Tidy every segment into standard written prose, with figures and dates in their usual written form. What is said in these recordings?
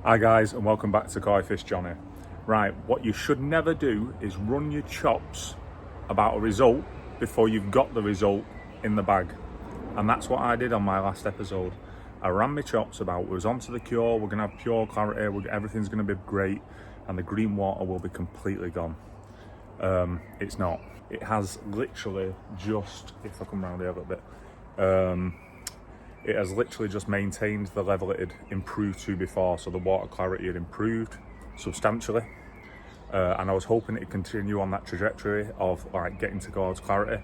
Hi guys, and welcome back to Koi Fish Johnny. Right, what you should never do is run your chops about a result before you've got the result in the bag. And that's what I did on my last episode. I ran my chops about, we was onto the cure, we're gonna have pure clarity, everything's gonna be great, and the green water will be completely gone. It's not. It has literally just, if I come around here a little bit, it has literally just maintained the level it had improved to before. So the water clarity had improved substantially. And I was hoping it'd continue on that trajectory of like getting towards clarity,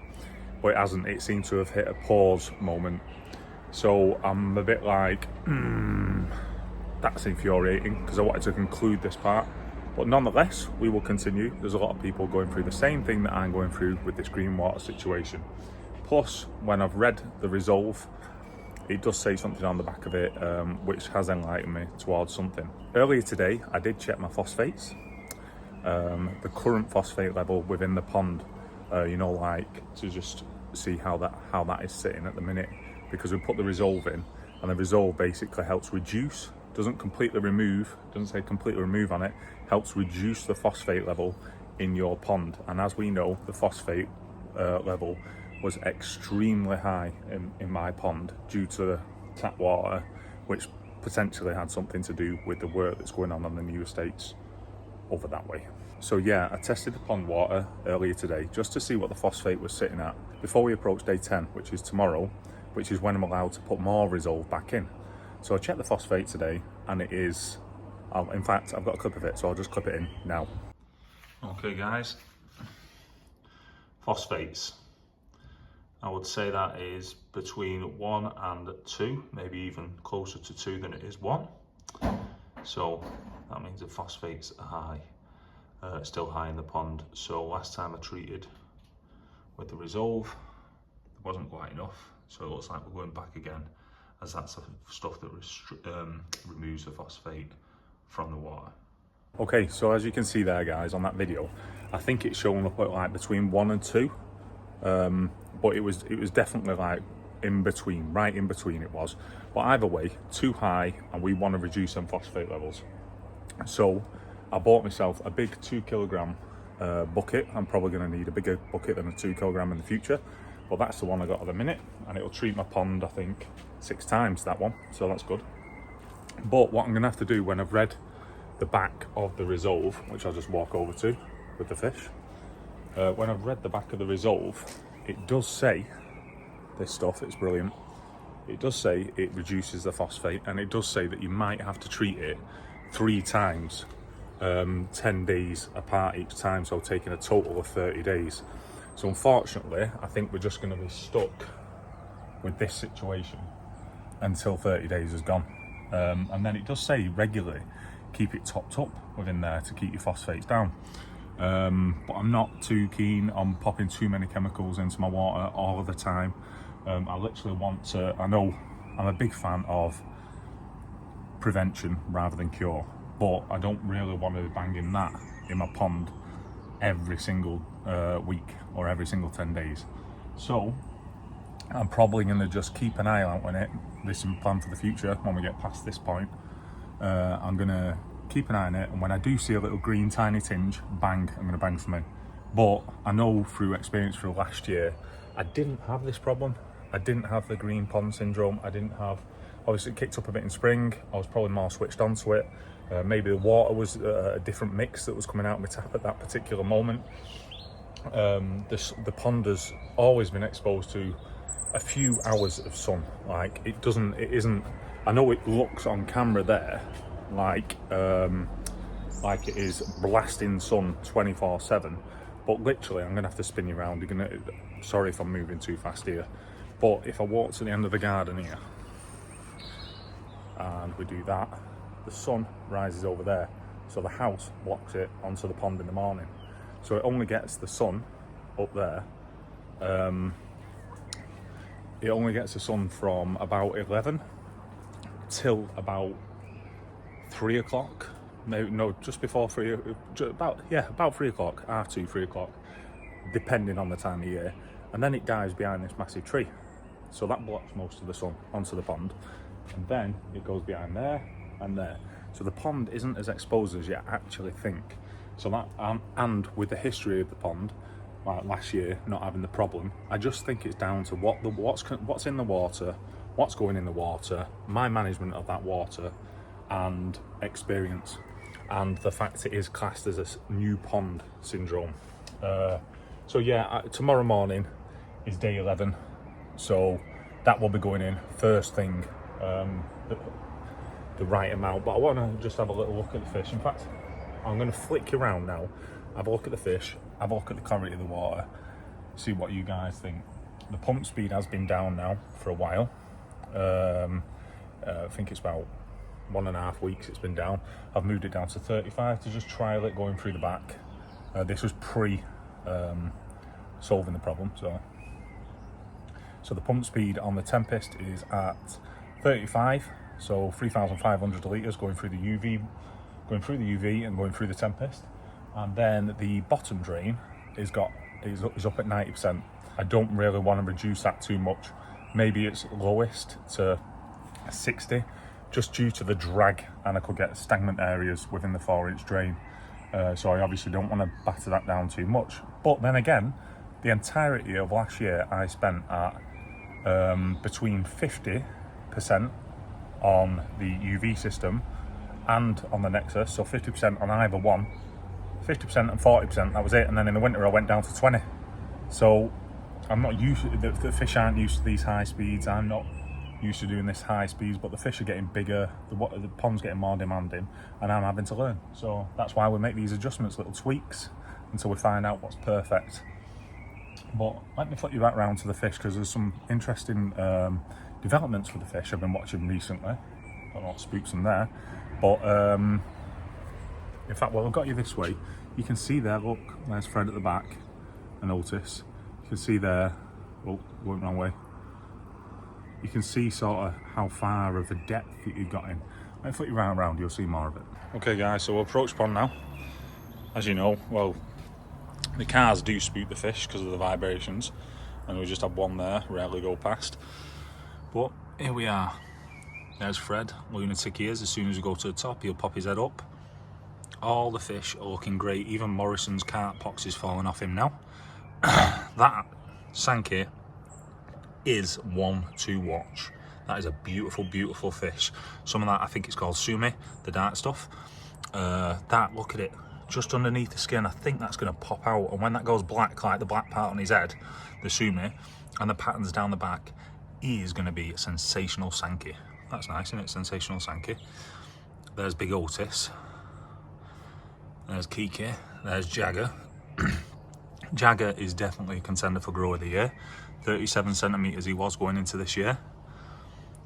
but it hasn't. It seemed to have hit a pause moment. So I'm a bit like, that's infuriating because I wanted to conclude this part. But nonetheless, we will continue. There's a lot of people going through the same thing that I'm going through with this green water situation. Plus, when I've read the Resolve, it does say something on the back of it, which has enlightened me towards something. Earlier today, I did check my phosphates. The current phosphate level within the pond, like to just see how that is sitting at the minute, because we put the Resolve in, and the Resolve basically helps reduce, doesn't completely remove, doesn't say completely remove on it, helps reduce the phosphate level in your pond. And as we know, the phosphate level was extremely high in my pond due to the tap water, which potentially had something to do with the work that's going on the new estates over that way. So yeah, I tested the pond water earlier today just to see what the phosphate was sitting at before we approach day 10, which is tomorrow, which is when I'm allowed to put more Resolve back in. So I checked the phosphate today, and it is, in fact, I've got a clip of it, so I'll just clip it in now. Okay guys, phosphates. I would say that is between 1 and 2, maybe even closer to 2 than it is 1. So that means the phosphates are high, still high in the pond. So last time I treated with the Resolve, it wasn't quite enough. So it looks like we're going back again, as that's the stuff that removes the phosphate from the water. Okay, so as you can see there guys on that video, I think it's showing up at like between 1 and 2. But it was definitely like in between, right in between it was. But either way, too high, and we want to reduce them phosphate levels. So I bought myself a big 2 kilogram bucket. I'm probably going to need a bigger bucket than a 2 kilogram in the future, but that's the one I got at the minute, and it'll treat my pond, I think, 6 times that one, so that's good. But what I'm going to have to do when I've read the back of the Resolve, which I'll just walk over to with the fish, when I've read the back of the Resolve, it does say this stuff, it's brilliant. It does say it reduces the phosphate, and it does say that you might have to treat it 3 times, 10 days apart each time, so taking a total of 30 days. So unfortunately, I think we're just going to be stuck with this situation until 30 days is gone. And then it does say regularly keep it topped up within there to keep your phosphates down. But I'm not too keen on popping too many chemicals into my water all of the time. I literally want to, I know I'm a big fan of prevention rather than cure, but I don't really want to be banging that in my pond every single week or every single 10 days. So I'm probably going to just keep an eye out on it. This is my plan for the future when we get past this point. I'm going to keep an eye on it, and when I do see a little green tiny tinge, bang, I'm going to bang some in. But I know through experience through last year, I didn't have this problem. I didn't have the green pond syndrome. I didn't have, obviously it kicked up a bit in spring. I was probably more switched onto it. Maybe the water was a different mix that was coming out of my tap at that particular moment. The pond has always been exposed to a few hours of sun. Like it isn't, I know it looks on camera there like it is blasting sun 24/7, but literally I'm gonna have to spin you around. Sorry if I'm moving too fast here, but if I walk to the end of the garden here and we do that, the sun rises over there, so the house blocks it onto the pond in the morning, so it only gets the sun up there. It only gets the sun from about 11 till about 3 o'clock, no, just before 3, about 3 o'clock, R2, 3 o'clock, depending on the time of year, and then it dies behind this massive tree. So that blocks most of the sun onto the pond, and then it goes behind there and there. So the pond isn't as exposed as you actually think. So that, and with the history of the pond, like last year not having the problem, I just think it's down to what's in the water, what's going in the water, my management of that water, and experience, and the fact it is classed as a new pond syndrome. So yeah, tomorrow morning is day 11, so that will be going in first thing, the right amount. But I want to just have a little look at the fish. In fact, I'm going to flick you around now, have a look at the fish, have a look at the clarity of the water, see what you guys think. The pump speed has been down now for a while. I think it's about 1.5 weeks it's been down. I've moved it down to 35 to just trial it going through the back. This was pre solving the problem. So the pump speed on the Tempest is at 35, so 3,500 litres going through the UV and going through the Tempest. And then the bottom drain is up at 90%. I don't really want to reduce that too much. Maybe it's lowest to 60, just due to the drag, and I could get stagnant areas within the 4-inch drain. So I obviously don't want to batter that down too much. But then again, the entirety of last year I spent at between 50% on the UV system and on the Nexus, so 50% on either one, 50% and 40%, that was it. And then in the winter I went down to 20. So I'm not used to, the fish aren't used to these high speeds, I'm not used to doing this high speeds, but the fish are getting bigger, the pond's getting more demanding, and I'm having to learn. So that's why we make these adjustments, little tweaks, until we find out what's perfect. But let me flip you back round to the fish, because there's some interesting developments for the fish I've been watching recently. I don't know what spooks them there, but in fact, well, I've got you this way. You can see there, look, there's Fred at the back, and Otis. You can see there, oh, went the wrong way. You can see sort of how far of a depth that you've got in. Let me flip you round, you'll see more of it. Okay guys, so we'll approach pond now. As you know, well, the cars do spook the fish because of the vibrations, and we just have one there, rarely go past. But here we are. There's Fred, lunatic he is. As soon as we go to the top, he'll pop his head up. All the fish are looking great. Even Morrison's cart pox is falling off him now. That Sankey is one to watch. That is a beautiful, beautiful fish. Some of that, I think it's called sumi, the dark stuff. Look at it, just underneath the skin. I think that's going to pop out, and when that goes black, like the black part on his head, the sumi, and the patterns down the back, he is going to be a sensational Sankey. That's nice, isn't it? Sensational Sankey. There's Big Otis. There's Kiki. There's Jagger. Jagger is definitely a contender for Grower of the Year. 37 centimetres he was going into this year.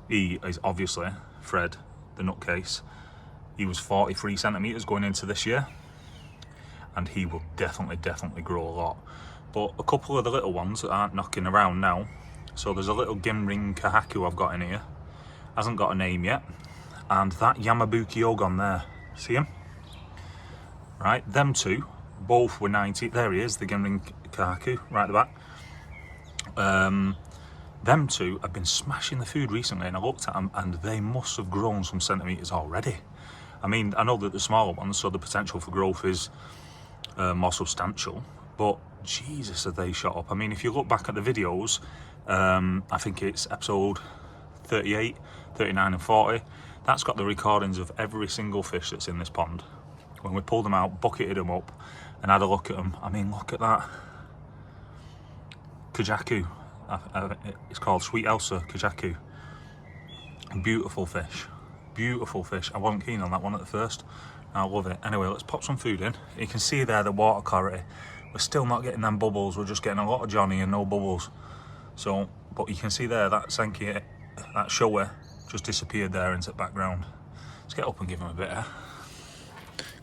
He is obviously, Fred, the nutcase, he was 43 centimetres going into this year, and he will definitely grow a lot. But a couple of the little ones aren't knocking around now. So there's a little Gimring Kahaku I've got in here, hasn't got a name yet, and that Yamabuki Ogon there, see him? Right, them two, both were 90, there he is, the Gimring Kahaku, right at the back. Them two have been smashing the food recently, and I looked at them and they must have grown some centimetres already. I mean, I know that the smaller ones, so the potential for growth is more substantial, but Jesus, have they shot up. I mean, if you look back at the videos, I think it's episode 38, 39 and 40, that's got the recordings of every single fish that's in this pond. When we pulled them out, bucketed them up and had a look at them, I mean, look at that. Kajaku, it's called Sweet Elsa Kajaku. Beautiful fish, beautiful fish. I wasn't keen on that one at the first. I love it. Anyway, let's pop some food in. You can see there the water clarity. We're still not getting them bubbles. We're just getting a lot of Johnny and no bubbles. So, but you can see there that Sankey, that shower just disappeared there into the background. Let's get up and give him a bit of.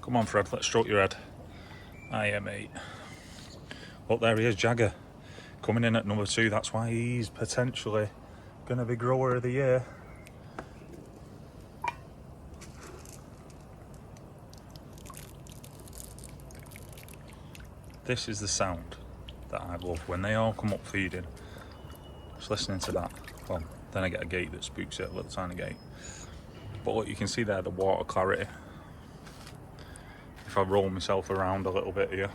Come on, Fred, let's stroke your head. Hiya, mate. Look, there he is, Jagger. Coming in at number 2, that's why he's potentially going to be Grower of the Year. This is the sound that I love, when they all come up feeding. Just listening to that. Well, then I get a gate that spooks it, a little tiny gate. But look, you can see there the water clarity. If I roll myself around a little bit here,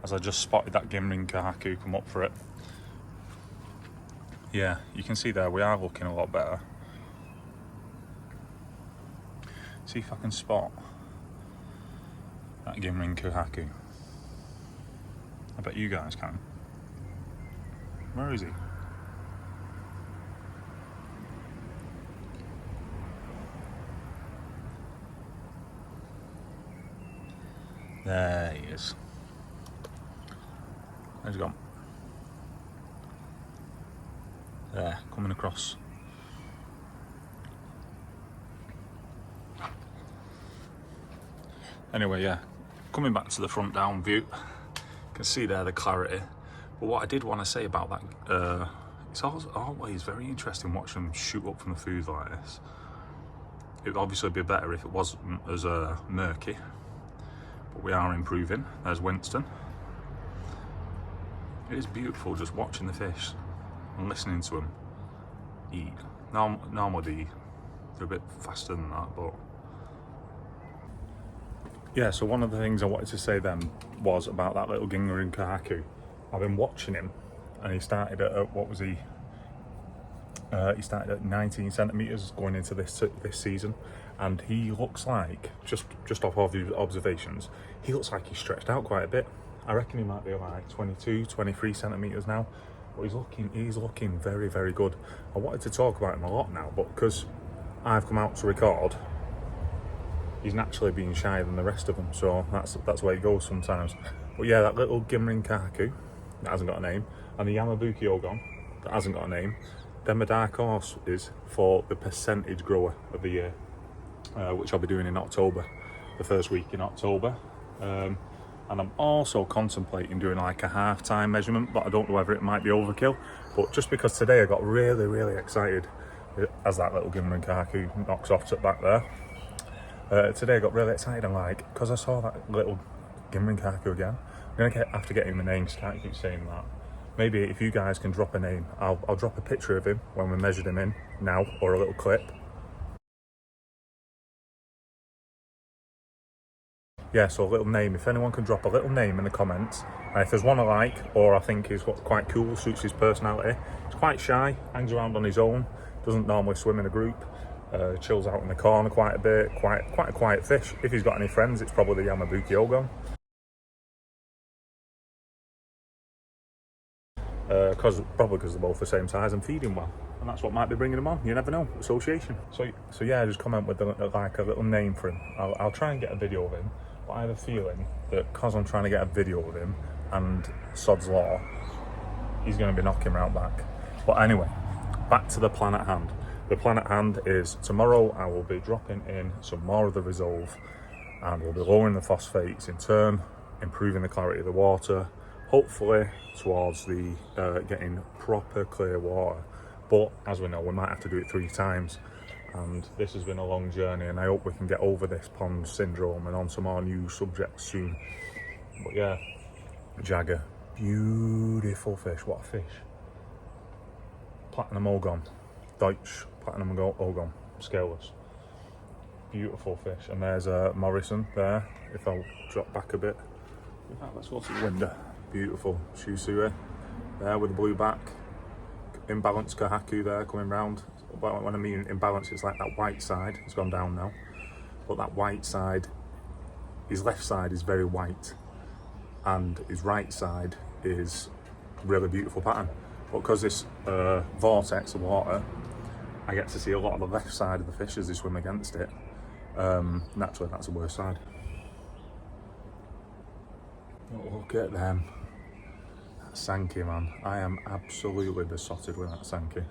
as I just spotted that Ginrin Kahaku come up for it. Yeah, you can see there we are looking a lot better. See if I can spot that Ginrin Kahaku. I bet you guys can. Where is he? There he is. Where's he gone? There, coming across. Anyway, yeah, coming back to the front down view, you can see there the clarity. But what I did want to say about that, it's always very interesting watching them shoot up from the food like this. It would obviously be better if it wasn't as murky, but we are improving. There's Winston. It is beautiful just watching the fish and listening to them eat. Normally they're a bit faster than that, but yeah. So one of the things I wanted to say then was about that little Ginrin Kahaku. I've been watching him, and he started at what was he? He started at 19 centimeters going into this season, and he looks like, just off of his observations, he looks like he's stretched out quite a bit. I reckon he might be like 22, 23 centimeters now, but he's looking very, very good. I wanted to talk about him a lot now, but because I've come out to record, he's naturally being shyer than the rest of them, so that's where he goes sometimes. But yeah, that little Ginrin Kahaku that hasn't got a name, and the Yamabuki Ogon that hasn't got a name, then my dark horse is for the percentage grower of the year, which I'll be doing in October, the first week in October. And I'm also contemplating doing like a half-time measurement, but I don't know whether it might be overkill. But just because today I got really, really excited as that little Ginrin Kahaku knocks off to back there. Today I got really excited and like, because I saw that little Ginrin Kahaku again, I'm gonna have to get him a name, because I can't keep saying that. Maybe if you guys can drop a name, I'll drop a picture of him when we measured him in now, or a little clip. Yeah, so a little name. If anyone can drop a little name in the comments, and if there's one I like, or I think is quite cool, suits his personality. He's quite shy, hangs around on his own, doesn't normally swim in a group, chills out in the corner quite a bit, quite a quiet fish. If he's got any friends, it's probably the Yamabuki Ogon. Probably because they're both the same size and feeding well, and that's what might be bringing them on. You never know, association. So yeah, just comment with like a little name for him. I'll try and get a video of him, but I have a feeling that because I'm trying to get a video of him and sod's law, he's going to be knocking right back. But anyway, back to the plan at hand. The plan at hand is tomorrow I will be dropping in some more of the Resolve, and we'll be lowering the phosphates, in turn improving the clarity of the water, hopefully towards the getting proper clear water. But as we know, we might have to do it 3 times, and this has been a long journey, and I hope we can get over this pond syndrome and on some more new subjects soon. But yeah, Jagger, beautiful fish. What a fish. Platinum Ogon, Deutsch Platinum Ogon, scaleless, beautiful fish. And there's Morrison there, if I'll drop back a bit. In fact, let's go to the window. Beautiful Shusui there with the blue back. Imbalanced Kahaku there coming round. When I mean imbalance, it's like that white side, it's gone down now, but that white side, his left side is very white, and his right side is really beautiful pattern. But because this vortex of water, I get to see a lot of the left side of the fish as they swim against it. Naturally, that's the worst side. Look at them. That Sankey, man. I am absolutely besotted with that Sankey.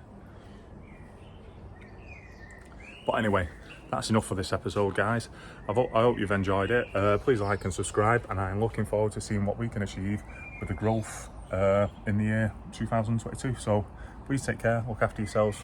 But anyway, that's enough for this episode, guys. I hope you've enjoyed it. Please like and subscribe, and I'm looking forward to seeing what we can achieve with the growth in the year 2022. So please take care, look after yourselves.